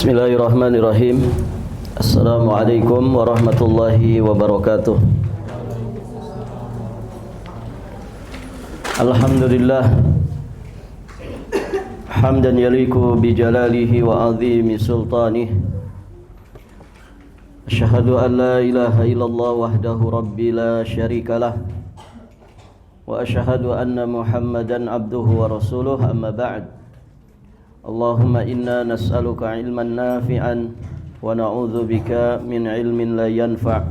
Bismillahirrahmanirrahim. Assalamualaikum warahmatullahi wabarakatuh. Alhamdulillah hamdan yaliku bijalalihi wa azimi sultanih. Asyhadu an la ilaha illallah wahdahu rabbi la syarikalah wa asyhadu anna Muhammadan abduhu wa rasuluh, amma ba'd. Allahumma inna nas'aluka ilman nafi'an wa na'udzu bika min ilmin la yanfa'.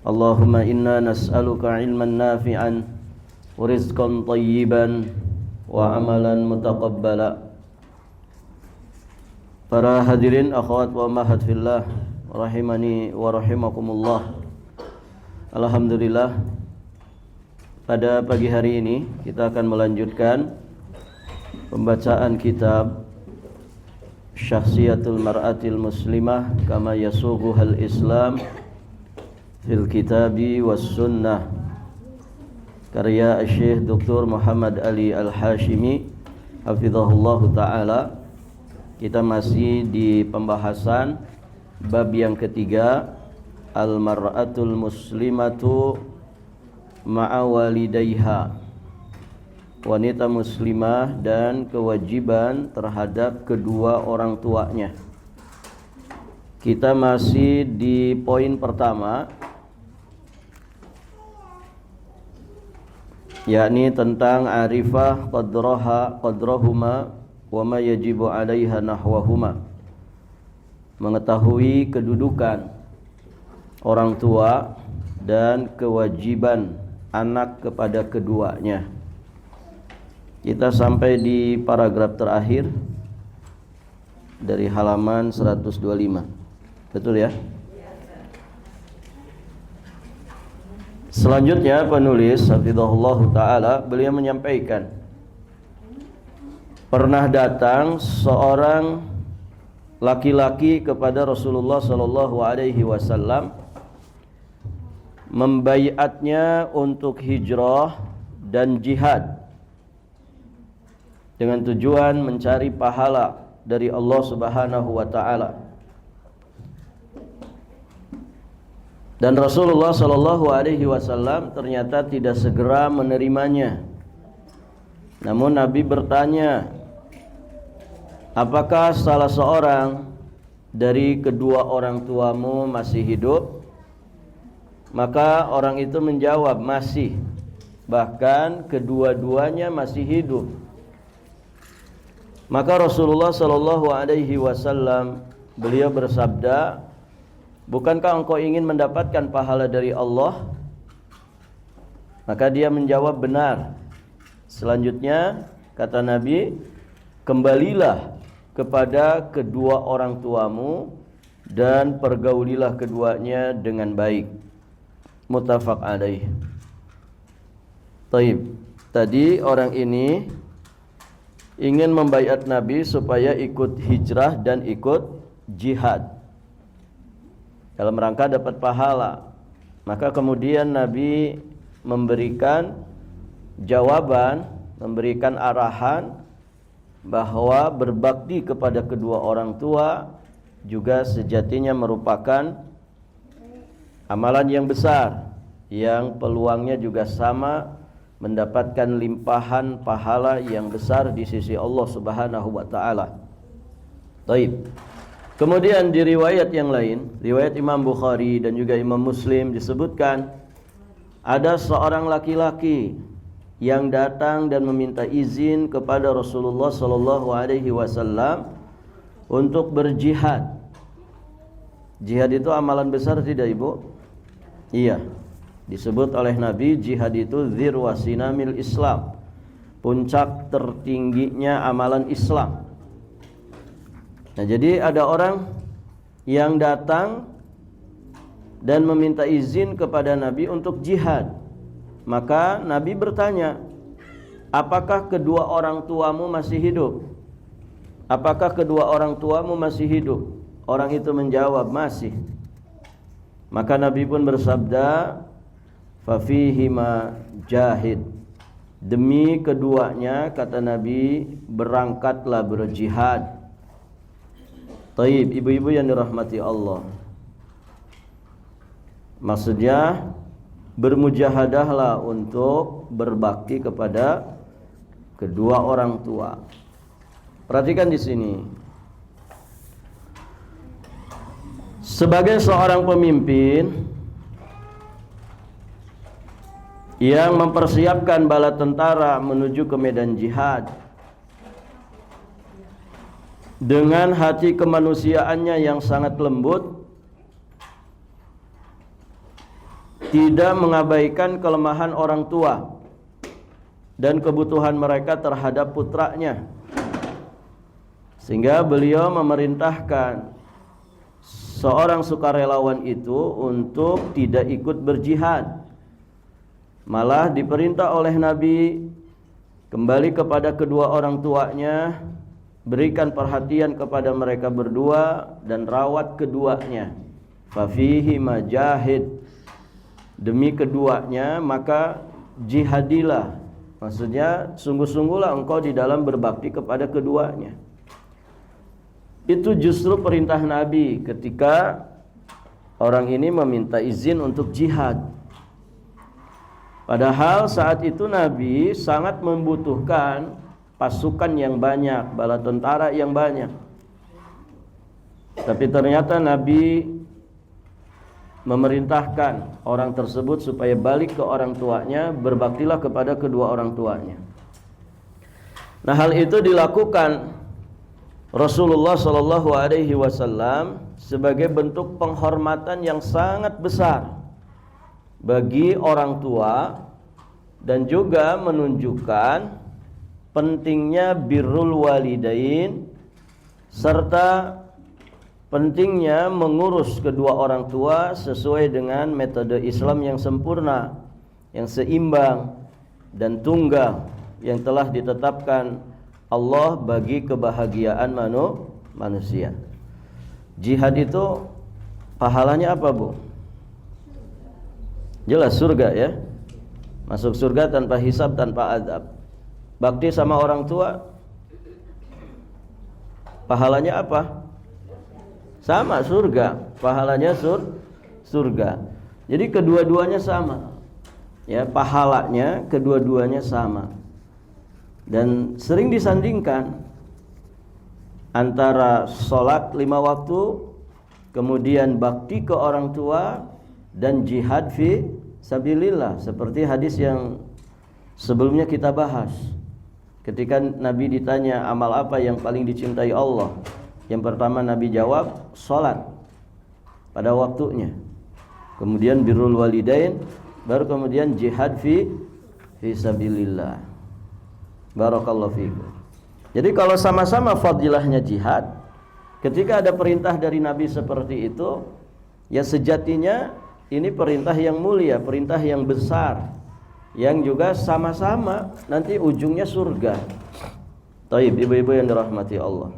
Allahumma inna nas'aluka ilman nafi'an wa rizqan thayyiban wa amalan mutaqabbala. Para hadirin akhwat wa ummahat fillah rahimani wa rahimakumullah. Alhamdulillah, pada pagi hari ini kita akan melanjutkan pembacaan kitab Syakhsiyatul Mar'atil Muslimah Kama Yasughuhal Islam Fil Kitabi Was Sunnah, karya Syekh Dr. Muhammad Ali Al-Hashimi hafizahullahu ta'ala. Kita masih di pembahasan bab yang ketiga, Al-Mar'atul Muslimatu Ma'a Walidayha, wanita muslimah dan kewajiban terhadap kedua orang tuanya. Kita masih di poin pertama, yakni tentang arifah qadrahuma wa ma yajibu 'alaiha nahwahuma, mengetahui kedudukan orang tua dan kewajiban anak kepada keduanya. Kita sampai di paragraf terakhir dari halaman 125. Betul ya? Selanjutnya penulis hafizahullahu ta'ala, beliau menyampaikan, pernah datang seorang laki-laki kepada Rasulullah sallallahu alaihi wasallam, membaiatnya untuk hijrah dan jihad dengan tujuan mencari pahala dari Allah Subhanahu wa ta'ala. Dan Rasulullah sallallahu alaihi wasallam ternyata tidak segera menerimanya. Namun Nabi bertanya, apakah salah seorang dari kedua orang tuamu masih hidup? Maka orang itu menjawab, masih. Bahkan kedua-duanya masih hidup. Maka Rasulullah sallallahu alaihi wasallam beliau bersabda, bukankah engkau ingin mendapatkan pahala dari Allah? Maka dia menjawab, benar. Selanjutnya kata Nabi, kembalilah kepada kedua orang tuamu dan pergaulilah keduanya dengan baik. Muttafaq alaih. Taib. Tadi orang ini ingin membaiat Nabi supaya ikut hijrah dan ikut jihad dalam rangka dapat pahala. Maka kemudian Nabi memberikan jawaban, memberikan arahan bahwa berbakti kepada kedua orang tua juga sejatinya merupakan amalan yang besar, yang peluangnya juga sama mendapatkan limpahan pahala yang besar di sisi Allah Subhanahu wa ta'ala. Baik. Kemudian di riwayat yang lain, riwayat Imam Bukhari dan juga Imam Muslim, disebutkan ada seorang laki-laki yang datang dan meminta izin kepada Rasulullah sallallahu alaihi wasallam untuk berjihad. Jihad itu amalan besar tidak, Ibu? Iya. Disebut oleh Nabi, jihad itu dzirwa sinamil Islam, puncak tertingginya amalan Islam. Nah, jadi ada orang yang datang dan meminta izin kepada Nabi untuk jihad. Maka Nabi bertanya, apakah kedua orang tuamu masih hidup? Apakah kedua orang tuamu masih hidup? Orang itu menjawab, masih. Maka Nabi pun bersabda, fafihima jahid, demi keduanya, kata Nabi, berangkatlah berjihad. Taib, ibu-ibu yang dirahmati Allah. Maksudnya bermujahadahlah untuk berbakti kepada kedua orang tua. Perhatikan di sini. Sebagai seorang pemimpin yang mempersiapkan bala tentara menuju ke medan jihad dengan hati kemanusiaannya yang sangat lembut, tidak mengabaikan kelemahan orang tua dan kebutuhan mereka terhadap putranya, sehingga beliau memerintahkan seorang sukarelawan itu untuk tidak ikut berjihad, malah diperintah oleh Nabi kembali kepada kedua orang tuanya, berikan perhatian kepada mereka berdua dan rawat keduanya. Fafihi majahid, demi keduanya maka jihadilah. Maksudnya sungguh-sungguhlah engkau di dalam berbakti kepada keduanya. Itu justru perintah Nabi ketika orang ini meminta izin untuk jihad. Padahal saat itu Nabi sangat membutuhkan pasukan yang banyak, bala tentara yang banyak. Tapi ternyata Nabi memerintahkan orang tersebut supaya balik ke orang tuanya, berbaktilah kepada kedua orang tuanya. Nah, hal itu dilakukan Rasulullah Shallallahu Alaihi Wasallam sebagai bentuk penghormatan yang sangat besar bagi orang tua dan juga menunjukkan pentingnya birrul walidain serta pentingnya mengurus kedua orang tua sesuai dengan metode Islam yang sempurna, yang seimbang dan tunggal yang telah ditetapkan Allah bagi kebahagiaan manusia. Jihad itu pahalanya apa, Bu? Jelas surga ya. Masuk surga tanpa hisab, tanpa azab. Bakti sama orang tua pahalanya apa? Sama, surga. Pahalanya surga. Jadi kedua-duanya sama. Ya, pahalanya kedua-duanya sama. Dan sering disandingkan antara sholat 5 waktu, kemudian bakti ke orang tua, dan jihad fi sabilillah, seperti hadis yang sebelumnya kita bahas. Ketika Nabi ditanya amal apa yang paling dicintai Allah, yang pertama Nabi jawab sholat pada waktunya, kemudian birrul walidain, baru kemudian jihad fi sabilillah. Barakallahu fikum. Jadi kalau sama-sama fadilahnya jihad, ketika ada perintah dari Nabi seperti itu, ya sejatinya ini perintah yang mulia, perintah yang besar, yang juga sama-sama nanti ujungnya surga. Taib, ibu-ibu yang dirahmati Allah.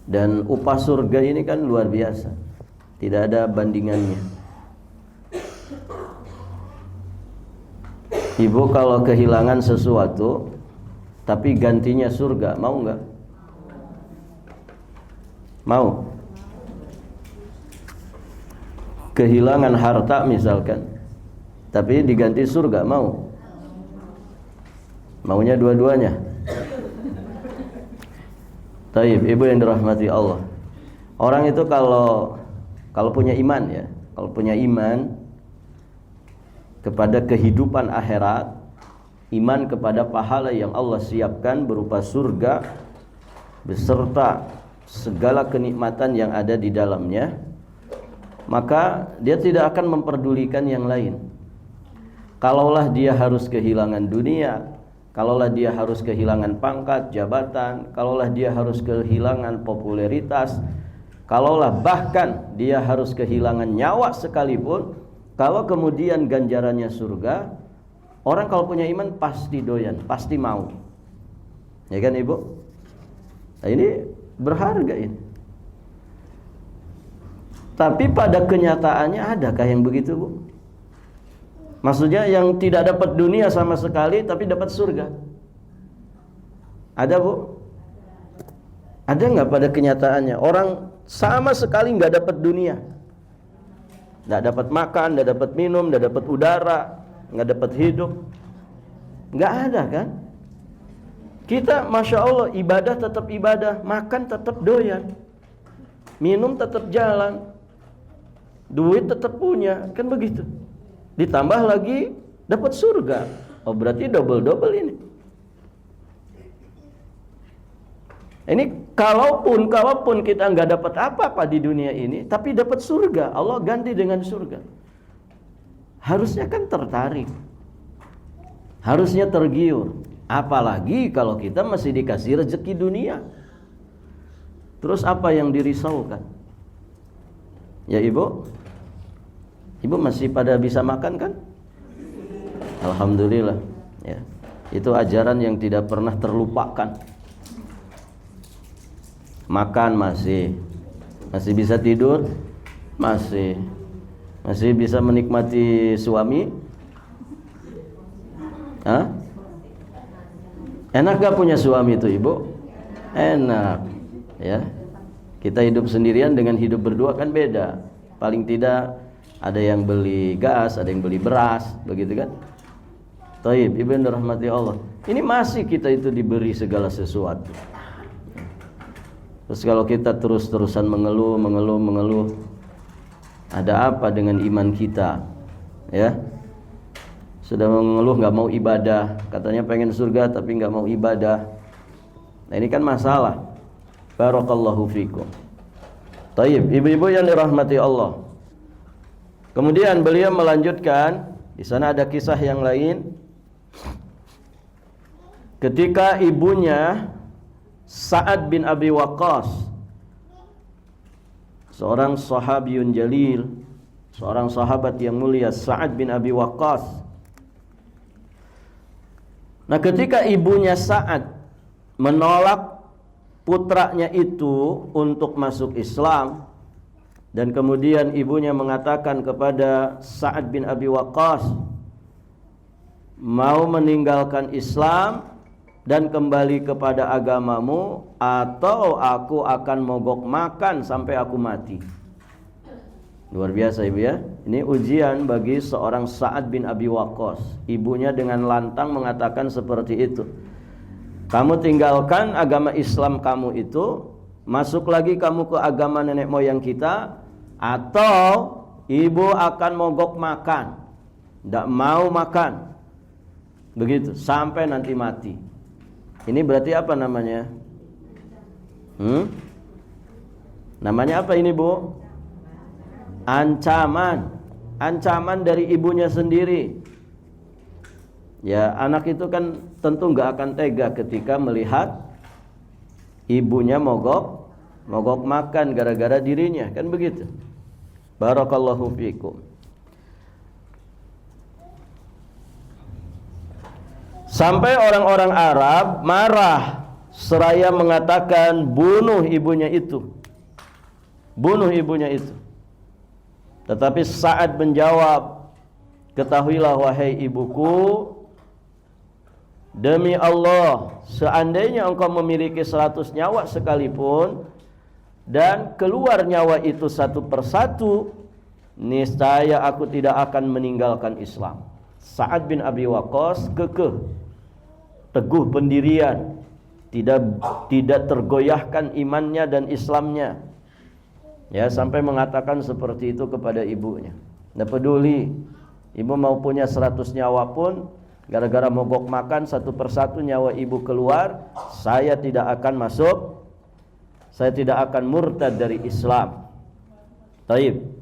Dan upah surga ini kan luar biasa, tidak ada bandingannya. Ibu kalau kehilangan sesuatu tapi gantinya surga, mau enggak? Mau? Kehilangan harta misalkan, tapi diganti surga, mau? Maunya dua-duanya? Taib, ibu yang dirahmati Allah. Orang itu kalau punya iman ya, kalau punya iman kepada kehidupan akhirat, iman kepada pahala yang Allah siapkan berupa surga beserta segala kenikmatan yang ada di dalamnya, maka dia tidak akan memperdulikan yang lain. Kalaulah dia harus kehilangan dunia, kalaulah dia harus kehilangan pangkat, jabatan, kalaulah dia harus kehilangan popularitas, kalaulah bahkan dia harus kehilangan nyawa sekalipun, kalau kemudian ganjarannya surga, orang kalau punya iman pasti doyan, pasti mau. Ya kan Ibu? Nah, ini berharga ini. Tapi pada kenyataannya adakah yang begitu, Bu? Maksudnya yang tidak dapat dunia sama sekali tapi dapat surga. Ada, Bu? Ada nggak pada kenyataannya orang sama sekali nggak dapat dunia, nggak dapat makan, nggak dapat minum, nggak dapat udara, nggak dapat hidup? Nggak ada kan? Kita Masya Allah ibadah tetap ibadah, makan tetap doyan, minum tetap jalan, duit tetap punya, kan begitu. Ditambah lagi dapat surga. Oh berarti double-double ini. Ini kalaupun kita nggak dapat apa-apa di dunia ini, tapi dapat surga, Allah ganti dengan surga. Harusnya kan tertarik, harusnya tergiur. Apalagi kalau kita masih dikasih rezeki dunia. Terus apa yang dirisaukan? Ya ibu masih pada bisa makan kan? Alhamdulillah ya. Itu ajaran yang tidak pernah terlupakan. Makan masih bisa tidur, masih bisa menikmati suami. Hah? Enak gak punya suami itu ibu? Enak ya. Kita hidup sendirian dengan hidup berdua kan beda. Paling tidak ada yang beli gas, ada yang beli beras, begitu kan? Taib, ibu yang dirahmati Allah. Ini masih kita itu diberi segala sesuatu. Terus kalau kita terus-terusan mengeluh, ada apa dengan iman kita? Ya, sudah mengeluh nggak mau ibadah, katanya pengen surga tapi nggak mau ibadah. Nah ini kan masalah. Barakallahu fikum. Taib, ibu-ibu yang dirahmati Allah. Kemudian beliau melanjutkan, di sana ada kisah yang lain. Ketika ibunya Sa'ad bin Abi Waqqas, seorang sahabiyun jalil, seorang sahabat yang mulia, Sa'ad bin Abi Waqqas. Nah, ketika ibunya Sa'ad menolak putranya itu untuk masuk Islam, dan kemudian ibunya mengatakan kepada Sa'ad bin Abi Waqqas, mau meninggalkan Islam dan kembali kepada agamamu, atau aku akan mogok makan sampai aku mati. Luar biasa ibu ya. Ini ujian bagi seorang Sa'ad bin Abi Waqqas. Ibunya dengan lantang mengatakan seperti itu. Kamu tinggalkan agama Islam kamu itu, masuk lagi kamu ke agama nenek moyang kita, atau ibu akan mogok makan, tidak mau makan, begitu sampai nanti mati. Ini berarti apa namanya? Namanya apa ini bu? Ancaman dari ibunya sendiri. Ya, anak itu kan tentu nggak akan tega ketika melihat ibunya mogok makan gara-gara dirinya, kan begitu. Barakallahu fikum. Sampai orang-orang Arab marah seraya mengatakan bunuh ibunya itu. Bunuh ibunya itu. Tetapi Sa'ad menjawab, ketahuilah wahai ibuku, demi Allah, seandainya engkau memiliki 100 nyawa sekalipun dan keluar nyawa itu satu persatu, niscaya aku tidak akan meninggalkan Islam. Sa'ad bin Abi Waqqas kekeh, teguh pendirian, tidak tergoyahkan imannya dan Islamnya. Ya, sampai mengatakan seperti itu kepada ibunya. Tidak peduli ibu mau punya 100 nyawa pun, gara-gara mogok makan satu persatu nyawa ibu keluar, saya tidak akan masuk, saya tidak akan murtad dari Islam. Taib.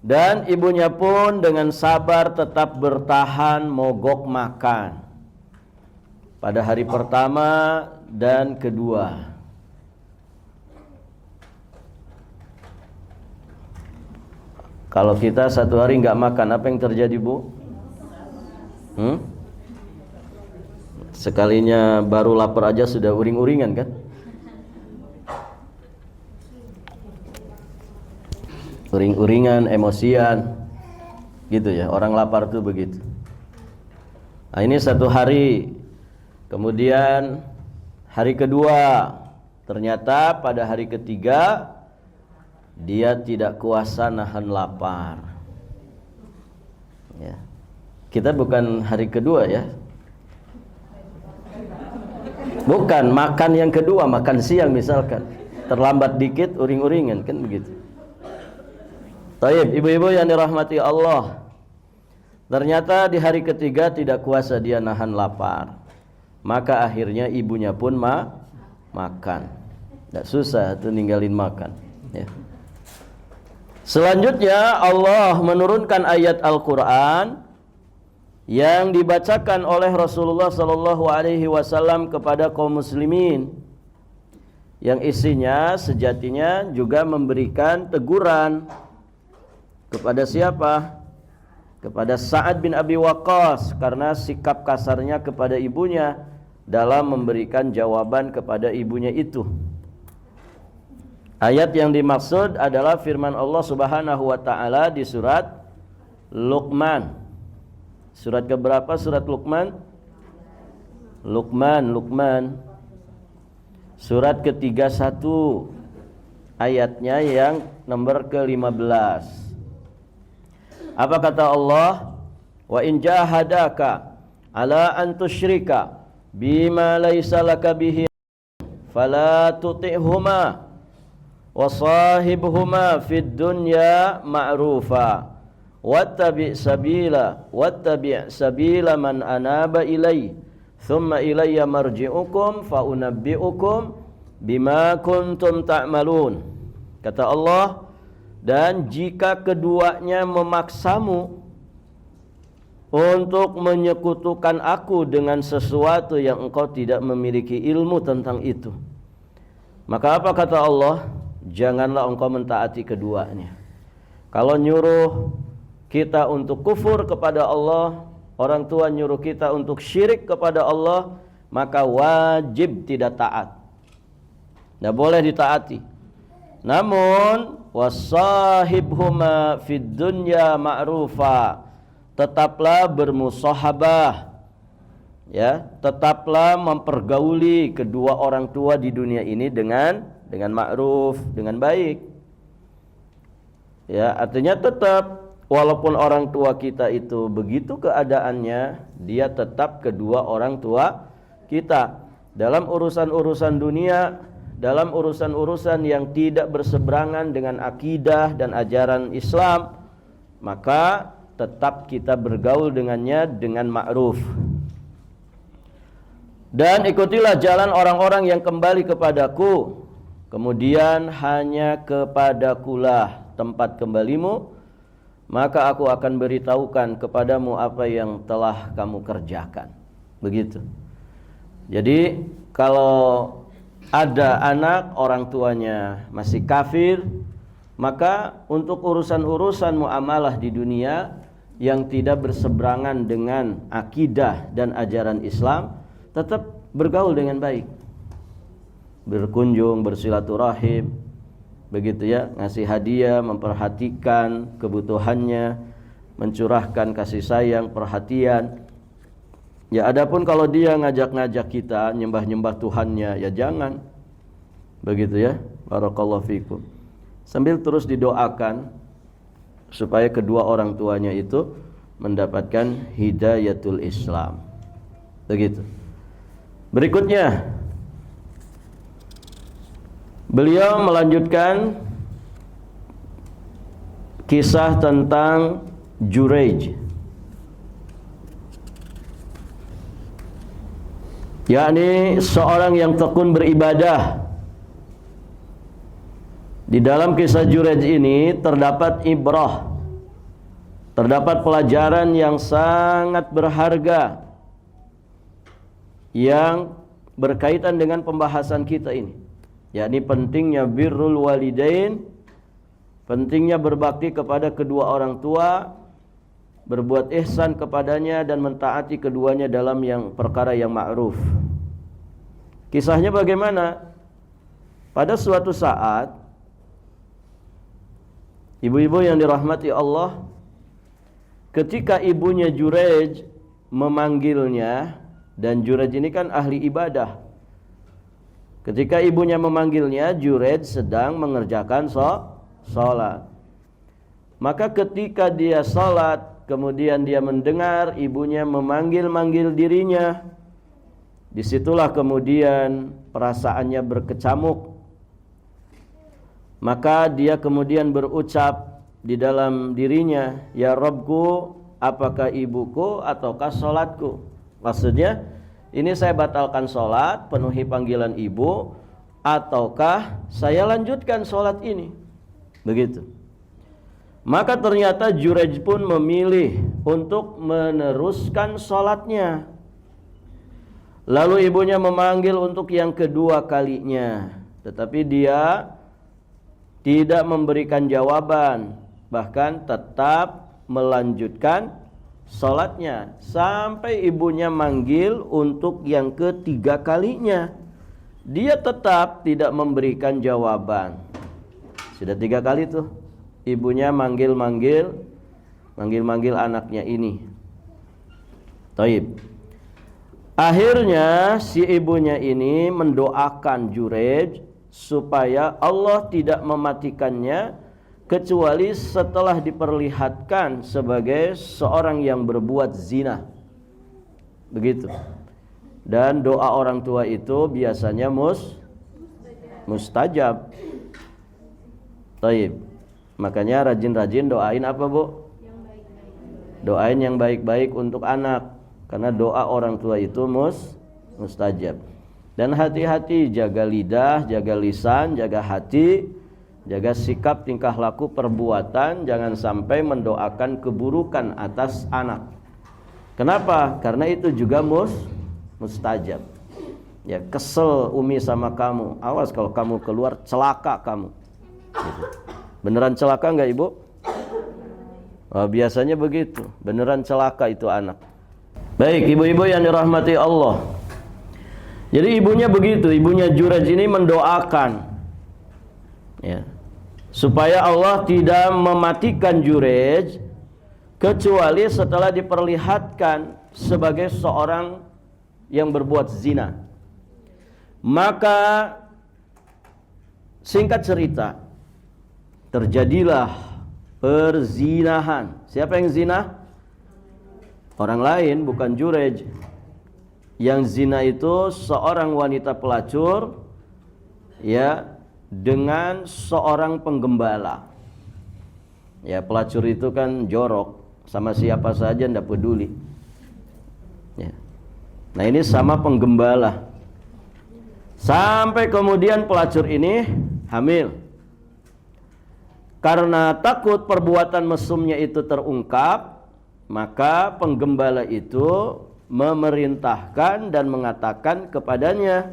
Dan ibunya pun dengan sabar tetap bertahan mogok makan pada hari pertama dan kedua. Kalau kita satu hari nggak makan, apa yang terjadi bu? Sekalinya baru lapar aja sudah uring-uringan kan? Uring-uringan, emosian, gitu ya. Orang lapar tuh begitu. Nah ini satu hari, kemudian hari kedua, Ternyata pada hari ketiga dia tidak kuasa nahan lapar. Ya. Kita bukan hari kedua ya. Bukan makan yang kedua, makan siang misalkan. Terlambat dikit uring-uringan kan begitu. Taib, ibu-ibu yang dirahmati Allah. Ternyata di hari ketiga tidak kuasa dia nahan lapar. Maka akhirnya ibunya pun makan. Tidak susah tuh ninggalin makan ya. Selanjutnya Allah menurunkan ayat Al-Quran yang dibacakan oleh Rasulullah sallallahu alaihi wasallam kepada kaum muslimin, yang isinya sejatinya juga memberikan teguran kepada siapa? Kepada Sa'ad bin Abi Waqqas karena sikap kasarnya kepada ibunya dalam memberikan jawaban kepada ibunya itu. Ayat yang dimaksud adalah firman Allah Subhanahu wa taala di surat Luqman. Surat keberapa surat Luqman? Luqman. Surat ke-31. Ayatnya yang nomor ke-15. Apa kata Allah? Wa in jahadaka ala an tusyrika bima laysa laka bihi fala tuti'huma wa sahibhuma fid dunya ma'rufa wattabi' sabila man anaba ilai thumma ilayya marji'ukum fa unabbi'ukum bima kuntum ta'malun. Kata Allah, dan jika keduanya memaksamu untuk menyekutukan aku dengan sesuatu yang engkau tidak memiliki ilmu tentang itu, maka apa kata Allah? Janganlah engkau mentaati keduanya. Kalau nyuruh kita untuk kufur kepada Allah, orang tua nyuruh kita untuk syirik kepada Allah, maka wajib tidak taat. Tidak boleh ditaati. Namun wasahibhuma fid dunya ma'rufa, tetaplah bermusahabah, ya, tetaplah mempergauli kedua orang tua di dunia ini dengan ma'ruf, dengan baik. Ya, artinya tetap walaupun orang tua kita itu begitu keadaannya, dia tetap kedua orang tua kita. Dalam urusan-urusan dunia, dalam urusan-urusan yang tidak berseberangan dengan akidah dan ajaran Islam, maka tetap kita bergaul dengannya dengan ma'ruf. Dan ikutilah jalan orang-orang yang kembali kepadaku, kemudian hanya kepadakulah tempat kembalimu, maka aku akan beritahukan kepadamu apa yang telah kamu kerjakan. Begitu. Jadi kalau ada anak orang tuanya masih kafir, maka untuk urusan-urusan muamalah di dunia yang tidak berseberangan dengan akidah dan ajaran Islam, tetap bergaul dengan baik, berkunjung, bersilaturahim, begitu ya, ngasih hadiah, memperhatikan kebutuhannya, mencurahkan kasih sayang, perhatian. Ya, adapun kalau dia ngajak-ngajak kita nyembah-nyembah Tuhannya, ya jangan. Begitu ya. Barakallahu fikum. Sambil terus didoakan supaya kedua orang tuanya itu mendapatkan hidayatul Islam. Begitu. Berikutnya, beliau melanjutkan kisah tentang Juraij, yakni seorang yang tekun beribadah. Di dalam kisah Juraij ini terdapat ibrah, terdapat pelajaran yang sangat berharga yang berkaitan dengan pembahasan kita ini, yakni pentingnya birrul walidain, pentingnya berbakti kepada kedua orang tua, berbuat ihsan kepadanya dan mentaati keduanya dalam yang perkara yang ma'ruf. Kisahnya bagaimana? Pada suatu saat, ibu-ibu yang dirahmati Allah, ketika ibunya Juraij memanggilnya, dan Juraij ini kan ahli ibadah. Ketika ibunya memanggilnya, Jurej sedang mengerjakan sholat. Maka ketika dia sholat, kemudian dia mendengar ibunya memanggil-manggil dirinya, disitulah kemudian perasaannya berkecamuk. Maka dia kemudian berucap di dalam dirinya, ya Rabbku, apakah ibuku ataukah sholatku? Maksudnya, ini saya batalkan sholat, penuhi panggilan ibu, ataukah saya lanjutkan sholat ini? Begitu. Maka ternyata Jurej pun memilih untuk meneruskan sholatnya. Lalu ibunya memanggil untuk yang kedua kalinya, tetapi dia tidak memberikan jawaban, bahkan tetap melanjutkan sholatnya sampai ibunya manggil untuk yang ketiga kalinya. Dia tetap tidak memberikan jawaban. Sudah 3 kali tuh ibunya manggil-manggil anaknya ini. Taib. Akhirnya si ibunya ini mendoakan Jurej supaya Allah tidak mematikannya kecuali setelah diperlihatkan sebagai seorang yang berbuat zina. Begitu. Dan doa orang tua itu biasanya mustajab. Taib. Makanya rajin-rajin doain apa, Bu? Doain yang baik-baik untuk anak. Karena doa orang tua itu mustajab. Dan hati-hati, jaga lidah, jaga lisan, jaga hati, jaga sikap, tingkah laku, perbuatan. Jangan sampai mendoakan keburukan atas anak. Kenapa? Karena itu juga mustajab. Ya, kesel Umi sama kamu. Awas kalau kamu keluar, celaka kamu. Gitu. Beneran celaka enggak, Ibu? Oh, biasanya begitu. Beneran celaka itu anak. Baik, ibu-ibu yang dirahmati Allah. Jadi ibunya begitu, ibunya Jurej ini mendoakan, ya, supaya Allah tidak mematikan Jurej kecuali setelah diperlihatkan sebagai seorang yang berbuat zina. Maka singkat cerita, terjadilah perzinahan. Siapa yang zina? Orang lain, bukan Jurej. Yang zina itu seorang wanita pelacur, ya, dengan seorang penggembala. Ya, pelacur itu kan jorok, sama siapa saja ndak peduli. Ya. Nah, ini sama penggembala. Sampai kemudian pelacur ini hamil. Karena takut perbuatan mesumnya itu terungkap, maka penggembala itu memerintahkan dan mengatakan kepadanya,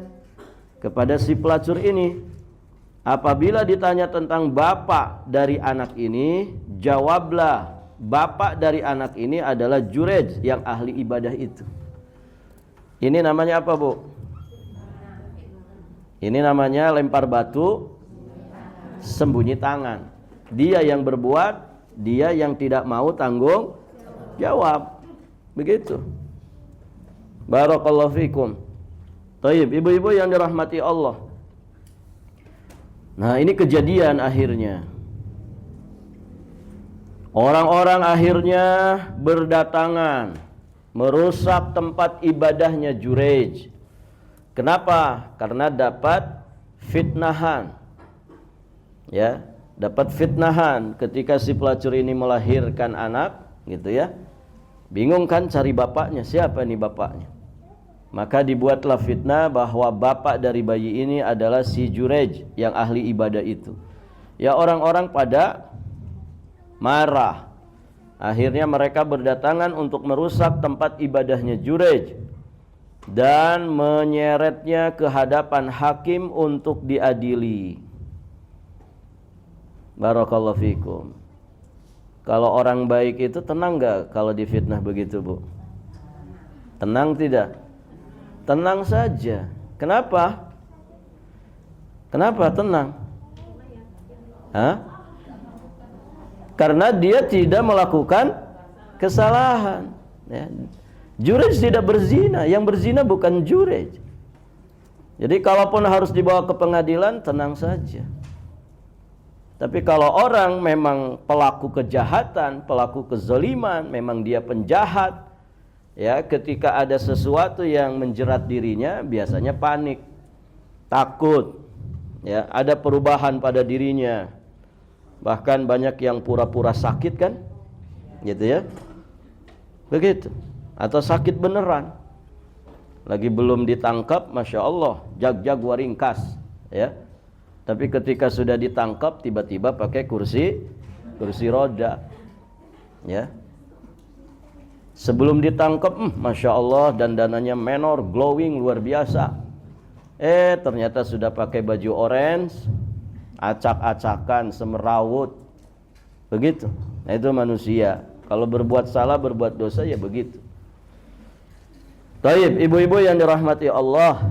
kepada si pelacur ini, apabila ditanya tentang bapak dari anak ini, jawablah, bapak dari anak ini adalah Jurej yang ahli ibadah itu. Ini namanya apa, Bu? Ini namanya lempar batu sembunyi tangan. Dia yang berbuat, dia yang tidak mau tanggung jawab. Begitu. Barakallahu fikum. Taib, ibu-ibu yang dirahmati Allah. Nah, ini kejadian akhirnya. Orang-orang akhirnya berdatangan merusak tempat ibadahnya Jurej. Kenapa? Karena dapat fitnahan. Ya, dapat fitnahan ketika si pelacur ini melahirkan anak, gitu ya. Bingung kan cari bapaknya, siapa nih bapaknya? Maka dibuatlah fitnah bahwa bapak dari bayi ini adalah si Jurej yang ahli ibadah itu. Ya, orang-orang pada marah. Akhirnya mereka berdatangan untuk merusak tempat ibadahnya Jurej dan menyeretnya ke hadapan hakim untuk diadili. Barakallahu fikum. Kalau orang baik itu tenang gak kalau difitnah begitu, Bu? Tenang tidak? Tenang saja. Kenapa? Kenapa tenang? Hah? Karena dia tidak melakukan kesalahan, ya. Jurej tidak berzina. Yang berzina bukan Jurej. Jadi kalaupun harus dibawa ke pengadilan, tenang saja. Tapi kalau orang memang pelaku kejahatan, pelaku kezaliman, memang dia penjahat, ya, ketika ada sesuatu yang menjerat dirinya, biasanya panik, takut, ya, ada perubahan pada dirinya. Bahkan banyak yang pura-pura sakit kan, gitu ya, begitu, atau sakit beneran. Lagi belum ditangkap, masya Allah, jag-jag waringkas, ya. Tapi ketika sudah ditangkap, tiba-tiba pakai kursi roda, ya. Sebelum ditangkap, masya Allah, dandanannya menor, glowing, luar biasa. Ternyata sudah pakai baju orange, acak-acakan, semerawut, begitu. Nah, itu manusia. Kalau berbuat salah, berbuat dosa, ya begitu. Taib, ibu-ibu yang dirahmati Allah,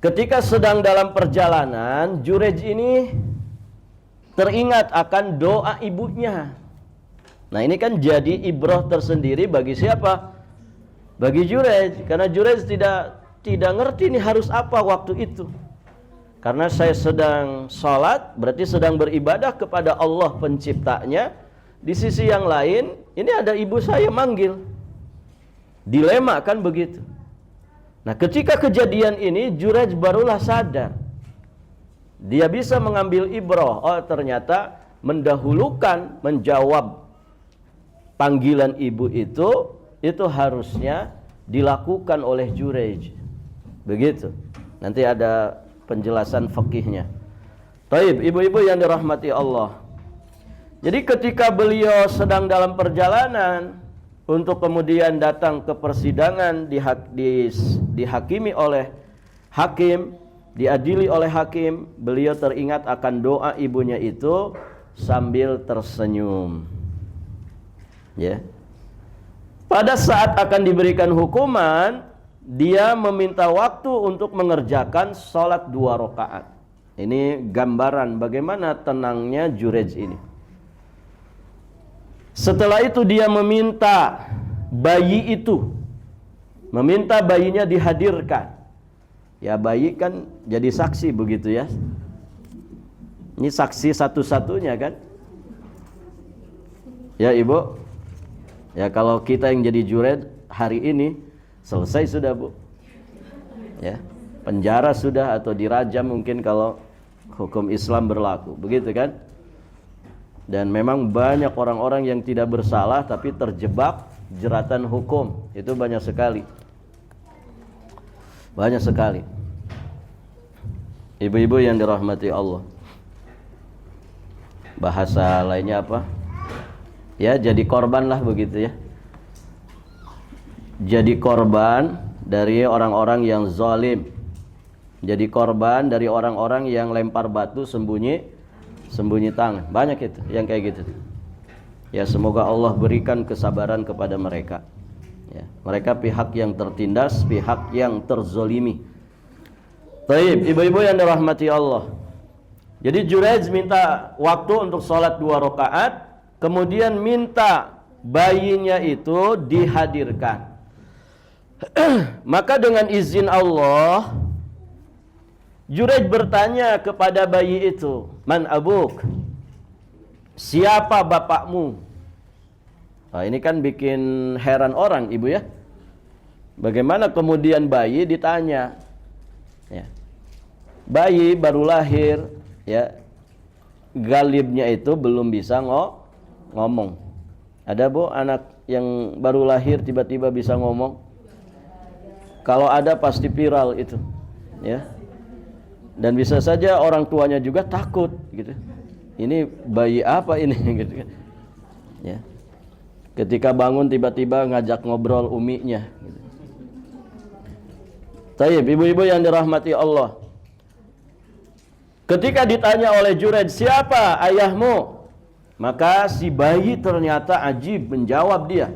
ketika sedang dalam perjalanan, Jurej ini teringat akan doa ibunya. Nah, ini kan jadi ibrah tersendiri bagi siapa? Bagi Jurej, karena Jurej tidak ngerti ini harus apa waktu itu. Karena saya sedang sholat, berarti sedang beribadah kepada Allah penciptanya. Di sisi yang lain, ini ada ibu saya manggil. Dilema kan begitu. Nah, ketika kejadian ini, Jurej barulah sadar. Dia bisa mengambil ibrah. Oh, ternyata mendahulukan menjawab panggilan ibu itu harusnya dilakukan oleh Jurej. Begitu. Nanti ada penjelasan fikihnya. Taib, ibu-ibu yang dirahmati Allah. Jadi ketika beliau sedang dalam perjalanan untuk kemudian datang ke persidangan, dihakimi oleh hakim, diadili oleh hakim, beliau teringat akan doa ibunya itu sambil tersenyum. Ya. Pada saat akan diberikan hukuman, dia meminta waktu untuk mengerjakan sholat 2 rakaat. Ini gambaran bagaimana tenangnya Jurej ini. Setelah itu dia meminta bayi itu, meminta bayinya dihadirkan. Ya, bayi kan jadi saksi begitu ya. Ini saksi satu-satunya kan. Ya ibu. Ya, kalau kita yang jadi Jurej hari ini, selesai sudah bu. Ya, penjara sudah atau dirajam mungkin kalau hukum Islam berlaku, begitu kan? Dan memang banyak orang-orang yang tidak bersalah tapi terjebak jeratan hukum. Itu banyak sekali. Banyak sekali. Ibu-ibu yang dirahmati Allah. Bahasa lainnya apa? Ya, jadi korban lah begitu ya. Jadi korban dari orang-orang yang zalim. Jadi korban dari orang-orang yang lempar batu sembunyi tangan. Banyak itu yang kayak gitu. Ya, semoga Allah berikan kesabaran kepada mereka. Ya, mereka pihak yang tertindas, pihak yang terzolimi. Taib, ibu-ibu yang dirahmati Allah. Jadi Jurej minta waktu untuk sholat 2 rakaat, kemudian minta bayinya itu dihadirkan. Maka dengan izin Allah, Jurej bertanya kepada bayi itu, "Man abuk?" Siapa bapakmu? Nah, ini kan bikin heran orang, ibu ya. Bagaimana kemudian bayi ditanya? Ya. Bayi baru lahir, ya. Galibnya itu belum bisa ngomong. Ada bu anak yang baru lahir tiba-tiba bisa ngomong? Kalau ada pasti viral itu, ya. Dan bisa saja orang tuanya juga takut gitu. Ini bayi apa ini gitu kan. Ya. Ketika bangun tiba-tiba ngajak ngobrol uminya gitu. Taib, ibu-ibu yang dirahmati Allah. Ketika ditanya oleh Jurej, "Siapa ayahmu?" Maka si bayi ternyata ajib menjawab dia.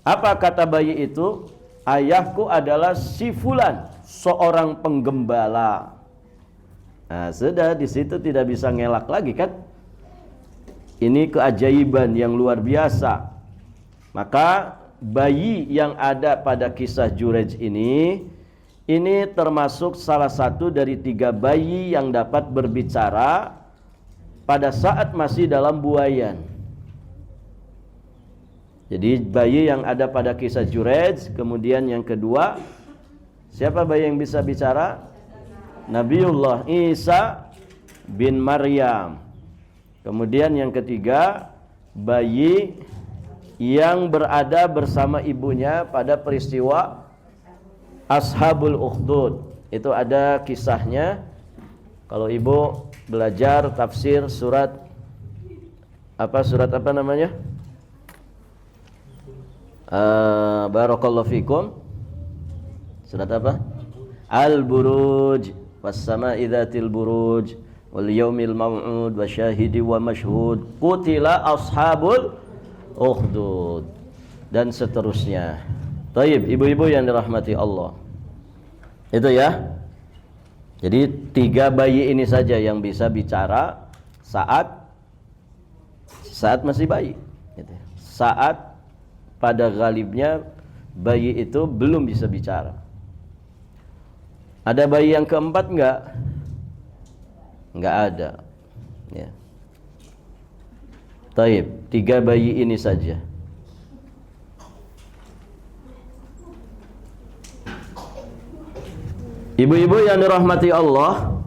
Apa kata bayi itu? "Ayahku adalah si fulan, seorang penggembala." Nah, sudah di situ tidak bisa ngelak lagi kan? Ini keajaiban yang luar biasa. Maka bayi yang ada pada kisah Jurej ini ini termasuk salah satu dari 3 bayi yang dapat berbicara pada saat masih dalam buayan. Jadi bayi yang ada pada kisah Jurej. Kemudian yang kedua, siapa bayi yang bisa bicara? Nabiullah Isa bin Maryam. Kemudian yang ketiga, bayi yang berada bersama ibunya pada peristiwa Ashabul Ukhdud. Itu ada kisahnya. Kalau ibu belajar tafsir surat apa namanya? Barakallahu fikum. Surat apa? Al-Buruj, was-sama'i dzatil buruj, wal yaumil maw'ud, wasyahidi wa mashhud, qutila ashabul ukhdud, dan seterusnya. Taib, ibu-ibu yang dirahmati Allah. Itu ya. Jadi 3 bayi ini saja yang bisa bicara saat masih bayi. Saat pada ghalibnya bayi itu belum bisa bicara. Ada bayi yang keempat enggak? Enggak ada. Ya. Taib, 3 bayi ini saja. Ibu-ibu yang dirahmati Allah,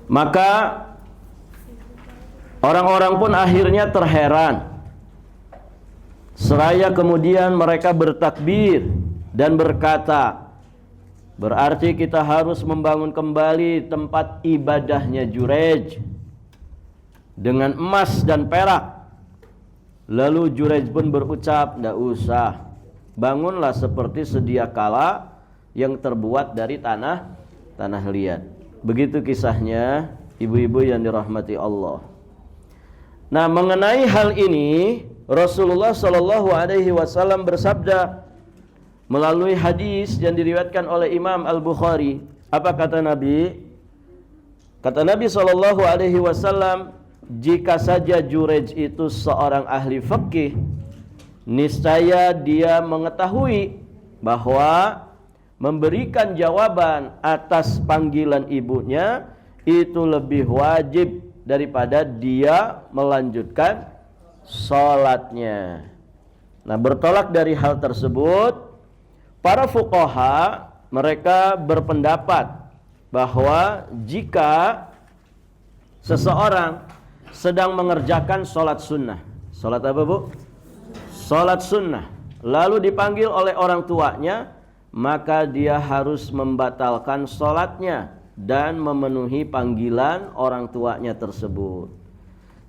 maka orang-orang pun akhirnya terheran. Seraya kemudian mereka bertakbir dan berkata, berarti kita harus membangun kembali tempat ibadahnya Jurej dengan emas dan perak. Lalu Jurej pun berucap, tidak usah, bangunlah seperti sedia kala yang terbuat dari tanah liat. Begitu kisahnya, ibu-ibu yang dirahmati Allah. Nah, mengenai hal ini Rasulullah Shallallahu Alaihi Wasallam bersabda melalui hadis yang diriwayatkan oleh Imam Al-Bukhari. Apa kata Nabi? Kata Nabi Shallallahu Alaihi Wasallam, jika saja Jurej itu seorang ahli fikih, niscaya dia mengetahui bahwa memberikan jawaban atas panggilan ibunya itu lebih wajib daripada dia melanjutkan sholatnya. Nah, bertolak dari hal tersebut, para fuqaha mereka berpendapat bahwa jika seseorang sedang mengerjakan sholat sunnah, sholat apa bu? Sholat sunnah, lalu dipanggil oleh orang tuanya, maka dia harus membatalkan sholatnya dan memenuhi panggilan orang tuanya tersebut.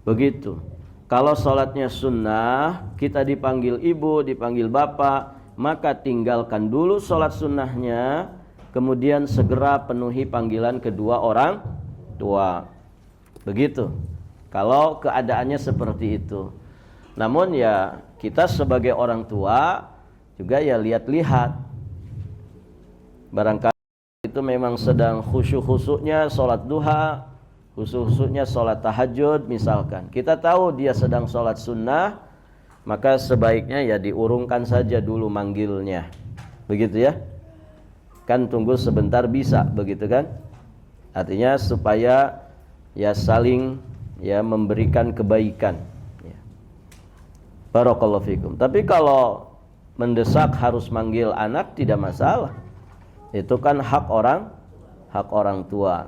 Begitu. Kalau sholatnya sunnah, kita dipanggil ibu, dipanggil bapak, maka tinggalkan dulu sholat sunnahnya, kemudian segera penuhi panggilan kedua orang tua. Begitu. Kalau keadaannya seperti itu. Namun ya kita sebagai orang tua juga ya lihat-lihat. Barangkali itu memang sedang khusyuk-khusyuknya sholat duha, khusyuk-khusyuknya sholat tahajud misalkan. Kita tahu dia sedang sholat sunnah, maka sebaiknya ya diurungkan saja dulu manggilnya. Begitu ya. Kan tunggu sebentar bisa, begitu kan? Artinya supaya ya saling ya memberikan kebaikan. Ya. Barakallahu fikum. Tapi kalau mendesak harus manggil anak tidak masalah. Itu kan hak orang tua.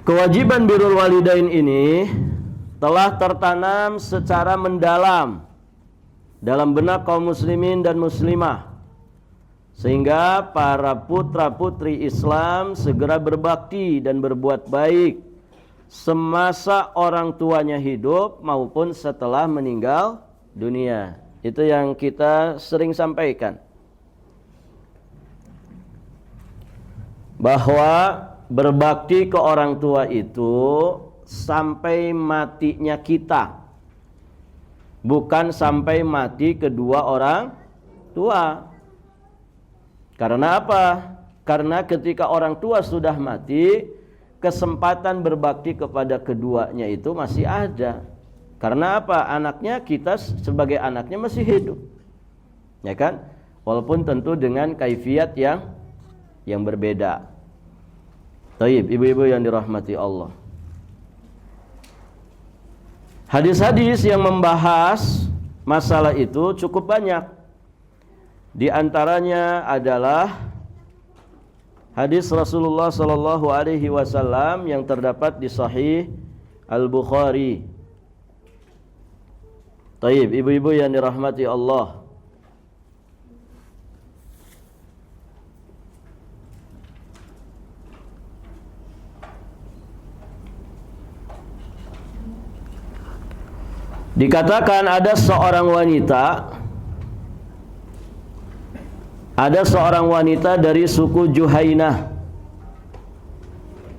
Kewajiban birrul walidain ini telah tertanam secara mendalam dalam benak kaum muslimin dan muslimah, sehingga para putra-putri Islam segera berbakti dan berbuat baik semasa orang tuanya hidup maupun setelah meninggal dunia. Itu yang kita sering sampaikan, bahwa berbakti ke orang tua itu sampai matinya kita, bukan sampai mati kedua orang tua. Karena apa? Karena ketika orang tua sudah mati, kesempatan berbakti kepada keduanya itu masih ada. Karena apa? Anaknya, kita sebagai anaknya masih hidup, ya kan? walaupun tentu dengan kaifiat yang berbeda. Taib, ibu-ibu yang dirahmati Allah. Hadis-hadis yang membahas masalah itu cukup banyak. Di antaranya adalah hadis Rasulullah sallallahu alaihi wasallam yang terdapat di Sahih Al-Bukhari. Taib, ibu-ibu yang dirahmati Allah. Dikatakan ada seorang wanita dari suku Juhainah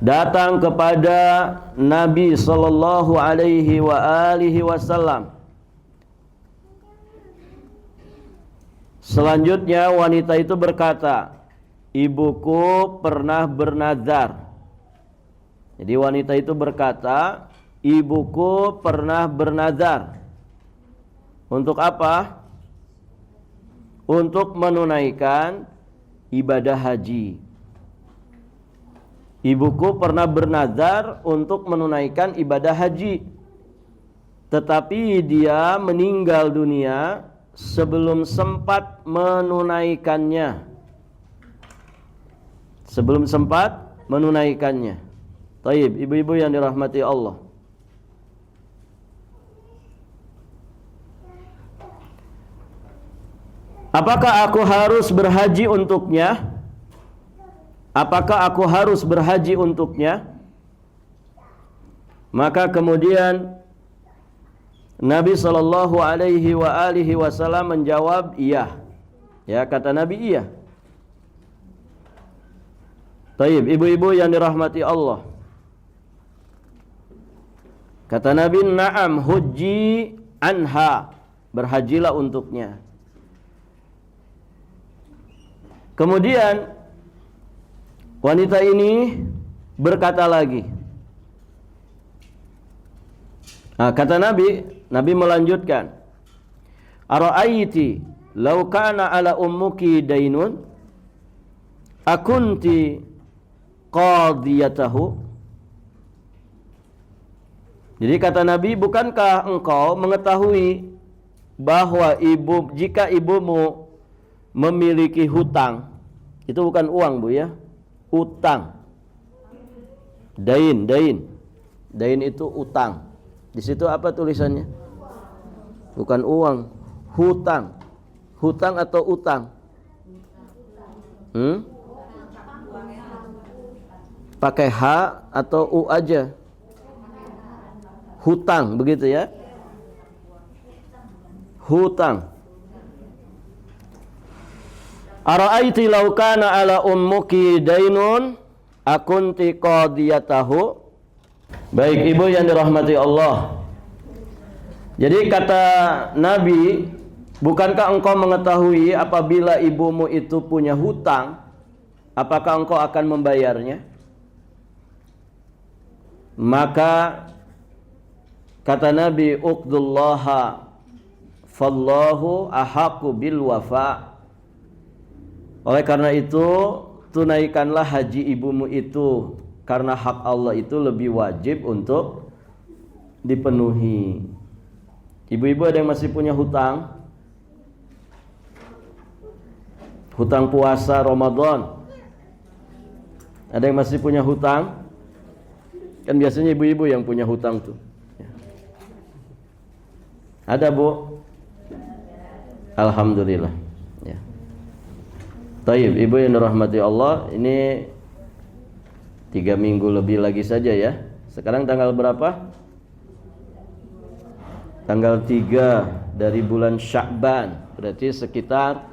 datang kepada Nabi sallallahu alaihi wasallam. Selanjutnya wanita itu berkata, ibuku pernah bernazar. Jadi wanita itu berkata, ibuku pernah bernazar. Untuk apa? Untuk menunaikan ibadah haji. Ibuku pernah bernazar untuk menunaikan ibadah haji, tetapi dia meninggal dunia sebelum sempat menunaikannya. Taib, ibu-ibu yang dirahmati Allah. Apakah aku harus berhaji untuknya? Maka kemudian Nabi sallallahu alaihi wasallam menjawab, iya. Ya, kata Nabi, iya. Taib, ibu-ibu yang dirahmati Allah. Kata Nabi, na'am hujji anha, berhajilah untuknya. Kemudian wanita ini berkata lagi. Kata Nabi melanjutkan, ara'aiti law kana ala ummuki dainun akunti qadiyatahu. Jadi kata Nabi, bukankah engkau mengetahui bahwa jika ibumu memiliki hutang, itu bukan uang, Bu, ya, utang. Dain itu utang. Di situ apa tulisannya? Bukan uang, hutang. Hutang atau utang? Pakai H atau U aja? Hutang, begitu ya? Hutang. Ara'aiti law kana ala ummuki dainun akunti qadiyatahu. Baik, ibu yang dirahmati Allah. Jadi kata Nabi, bukankah engkau mengetahui apabila ibumu itu punya hutang, apakah engkau akan membayarnya? Maka kata Nabi, uqdullaha fallahu ahaqu bil wafa. Oleh karena itu, tunaikanlah haji ibumu itu, karena hak Allah itu lebih wajib untuk dipenuhi. Ibu-ibu ada yang masih punya hutang? Hutang puasa Ramadan. Ada yang masih punya hutang? Kan biasanya ibu-ibu yang punya hutang tuh. Ada, Bu? Alhamdulillah. Ya. Taib, ibu yang dirahmati Allah, ini 3 minggu lebih lagi saja ya. Sekarang tanggal berapa? Tanggal 3 dari bulan Sya'ban. Berarti sekitar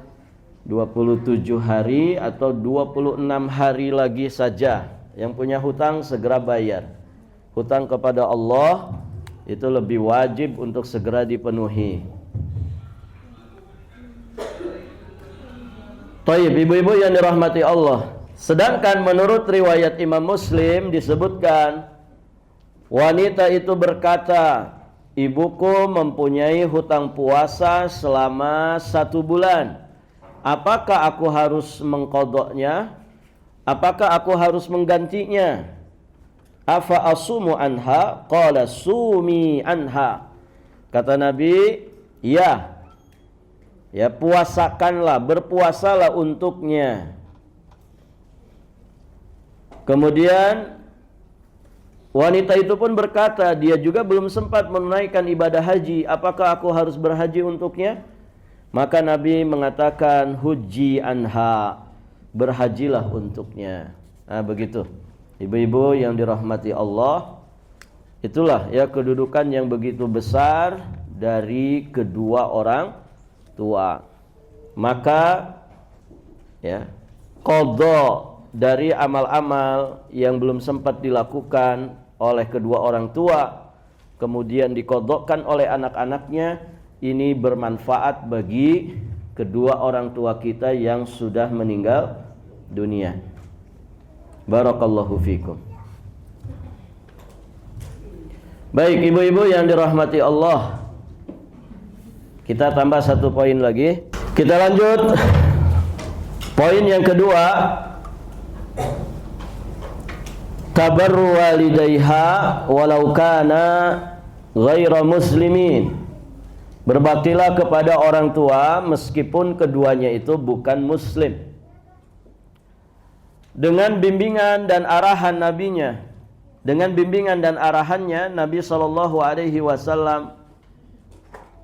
27 hari atau 26 hari lagi saja. Yang punya hutang segera bayar. Hutang kepada Allah itu lebih wajib untuk segera dipenuhi. Taib, ibu-ibu yang dirahmati Allah. Sedangkan menurut riwayat Imam Muslim disebutkan, wanita itu berkata, ibuku mempunyai hutang puasa selama 1 bulan. apakah aku harus mengqadanya? Apakah aku harus menggantinya? Afa asumu anha? Qala sumi anha. Kata Nabi, ya. Ya, puasakanlah, berpuasalah untuknya. Kemudian wanita itu pun berkata, dia juga belum sempat menunaikan ibadah haji, apakah aku harus berhaji untuknya? Maka Nabi mengatakan, huji anha, berhajilah untuknya. Nah, begitu. Ibu-ibu yang dirahmati Allah, itulah ya kedudukan yang begitu besar dari kedua orang tua. Maka ya, qadha dari amal-amal yang belum sempat dilakukan oleh kedua orang tua kemudian diqadhakan oleh anak-anaknya, ini bermanfaat bagi kedua orang tua kita yang sudah meninggal dunia. Barakallahu fikum. Baik ibu-ibu yang dirahmati Allah, kita tambah satu poin lagi. Kita lanjut. Poin yang kedua, tabarru walidayha walau kana ghaira muslimin. Berbaktilah kepada orang tua meskipun keduanya itu bukan muslim. Dengan bimbingan dan arahan nabinya, dengan bimbingan dan arahannya, Nabi SAW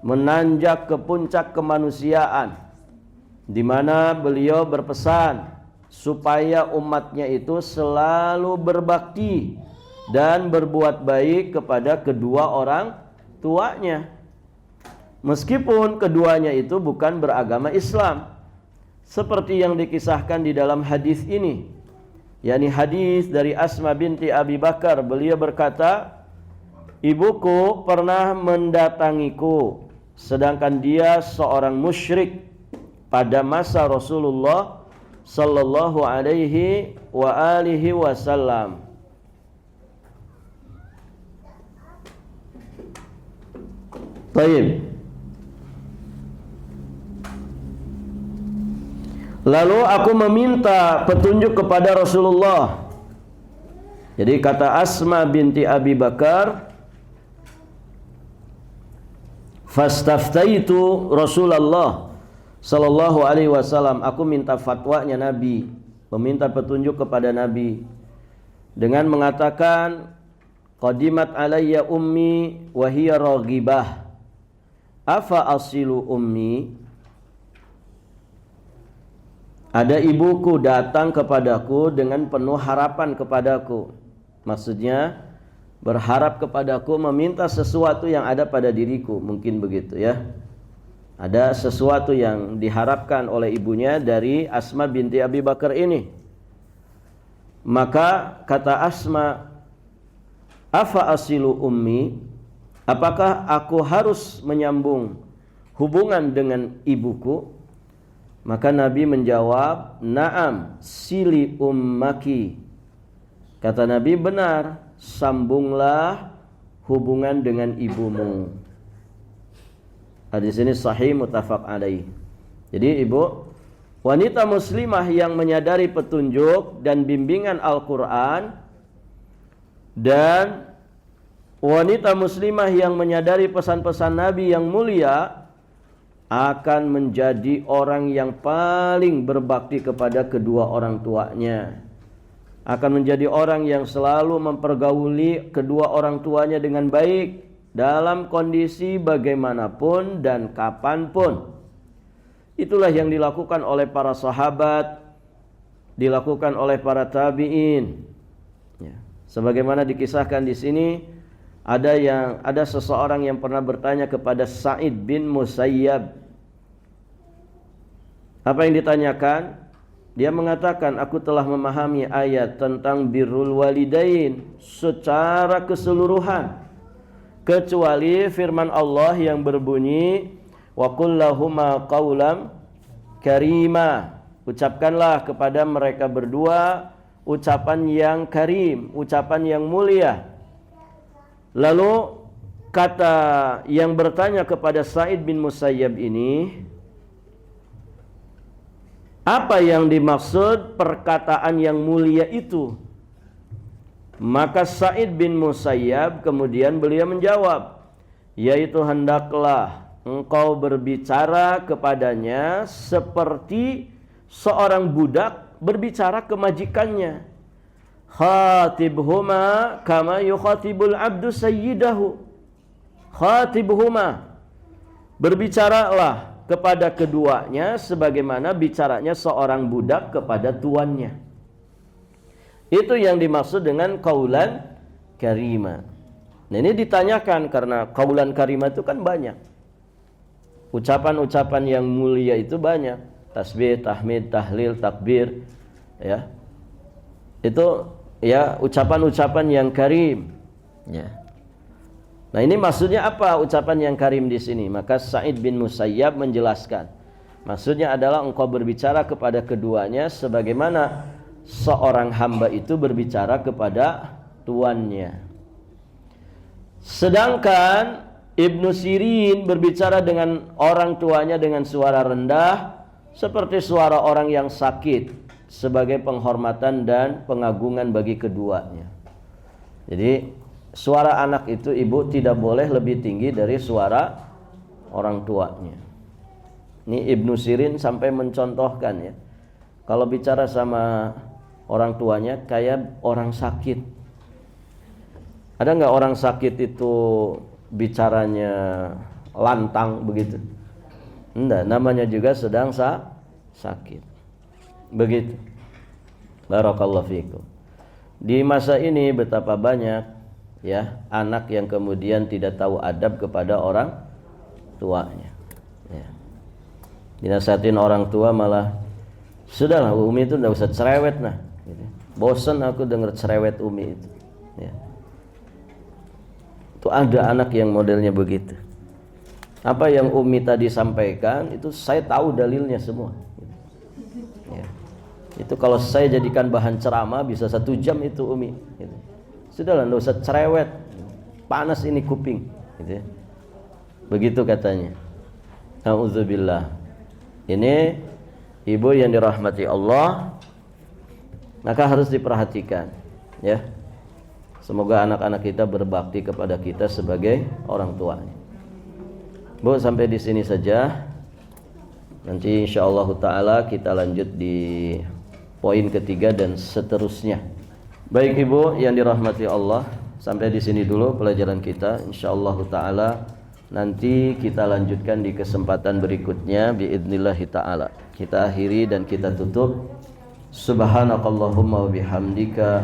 menanjak ke puncak kemanusiaan, di mana beliau berpesan supaya umatnya itu selalu berbakti dan berbuat baik kepada kedua orang tuanya, meskipun keduanya itu bukan beragama Islam, seperti yang dikisahkan di dalam hadis ini, yakni hadis dari Asma binti Abi Bakar. Beliau berkata, ibuku pernah mendatangiku sedangkan dia seorang musyrik pada masa Rasulullah sallallahu alaihi wa alihi wasallam. Baik. Lalu aku meminta petunjuk kepada Rasulullah. Jadi kata Asma binti Abi Bakar, fastaftaitu Rasulullah sallallahu alaihi wasallam, aku minta fatwanya Nabi, meminta petunjuk kepada Nabi dengan mengatakan, qadimat alayya ummi wa hiya raghibah, afa asilu ummi. Ada ibuku datang kepadaku dengan penuh harapan kepadaku. Maksudnya berharap kepadaku, meminta sesuatu yang ada pada diriku, mungkin begitu ya. Ada sesuatu yang diharapkan oleh ibunya dari Asma binti Abi Bakar ini. Maka kata Asma, afa asilu ummi, apakah aku harus menyambung hubungan dengan ibuku? Maka Nabi menjawab, na'am sili ummaki. Kata Nabi, benar, sambunglah hubungan dengan ibumu. Hadis ini sahih muttafaq alaih. Jadi ibu, wanita muslimah yang menyadari petunjuk dan bimbingan Al-Quran, dan wanita muslimah yang menyadari pesan-pesan Nabi yang mulia, akan menjadi orang yang paling berbakti kepada kedua orang tuanya, akan menjadi orang yang selalu mempergauli kedua orang tuanya dengan baik dalam kondisi bagaimanapun dan kapanpun. Itulah yang dilakukan oleh para sahabat, dilakukan oleh para tabi'in ya. Sebagaimana dikisahkan di sini, ada seseorang yang pernah bertanya kepada Sa'id bin Musayyab. Apa yang ditanyakan? Dia mengatakan, aku telah memahami ayat tentang birrul walidain secara keseluruhan, kecuali firman Allah yang berbunyi, wa qul lahuma qawlan karima. Ucapkanlah kepada mereka berdua ucapan yang karim, ucapan yang mulia. Lalu kata yang bertanya kepada Sa'id bin Musayyab ini, Apa yang dimaksud perkataan yang mulia itu? Maka Sa'id bin Musayyab kemudian beliau menjawab, yaitu hendaklah engkau berbicara kepadanya seperti seorang budak berbicara ke majikannya. Khatibhuma kama yukhatibul abdu sayyidahu. Khatibhuma, berbicaralah kepada keduanya sebagaimana bicaranya seorang budak kepada tuannya. Itu yang dimaksud dengan qaulan karima. Nah, ini ditanyakan karena qaulan karima itu kan banyak. Ucapan-ucapan yang mulia itu banyak. Tasbih, tahmid, tahlil, takbir, ya. Itu ya ucapan-ucapan yang karim. Ya. Nah, ini maksudnya apa ucapan yang karim di sini? Maka Sa'id bin Musayyab menjelaskan. Maksudnya adalah engkau berbicara kepada keduanya sebagaimana seorang hamba itu berbicara kepada tuannya. Sedangkan Ibnu Sirin berbicara dengan orang tuanya dengan suara rendah seperti suara orang yang sakit sebagai penghormatan dan pengagungan bagi keduanya. Jadi suara anak itu ibu tidak boleh lebih tinggi dari suara orang tuanya. Ini Ibnu Sirin sampai mencontohkan ya. Kalau bicara sama orang tuanya kayak orang sakit. Ada nggak orang sakit itu bicaranya lantang begitu? Enggak, namanya juga sedang sakit. Begitu. Barakallahu fikum. Di masa ini betapa banyak ya anak yang kemudian tidak tahu adab kepada orang tuanya. Ya. Dinasihatin orang tua malah sudahlah Umi itu enggak usah cerewet nah. Gitu. Bosan aku dengar cerewet Umi itu. Ya. Itu ada anak yang modelnya begitu. Apa yang Umi tadi sampaikan itu saya tahu dalilnya semua. Ya. Itu kalau saya jadikan bahan ceramah bisa 1 jam itu Umi. Gitu. Sudahlah, nggak usah cerewet. Panas ini kuping. Gitu. Begitu katanya. Auzubillah. Ini ibu yang dirahmati Allah, maka harus diperhatikan. Ya. Semoga anak-anak kita berbakti kepada kita sebagai orang tuanya. Bu, sampai di sini saja. Nanti insyaallah taala kita lanjut di poin ketiga dan seterusnya. Baik Ibu yang dirahmati Allah, sampai di sini dulu pelajaran kita. Insyaallah taala nanti kita lanjutkan di kesempatan berikutnya biidznillah taala. Kita akhiri dan kita tutup. Subhanakallahumma wa bihamdika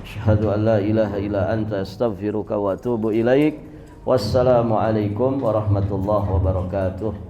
asyhadu an la ilaha illa anta astaghfiruka wa atubu ilaik. Wassalamualaikum warahmatullahi wabarakatuh.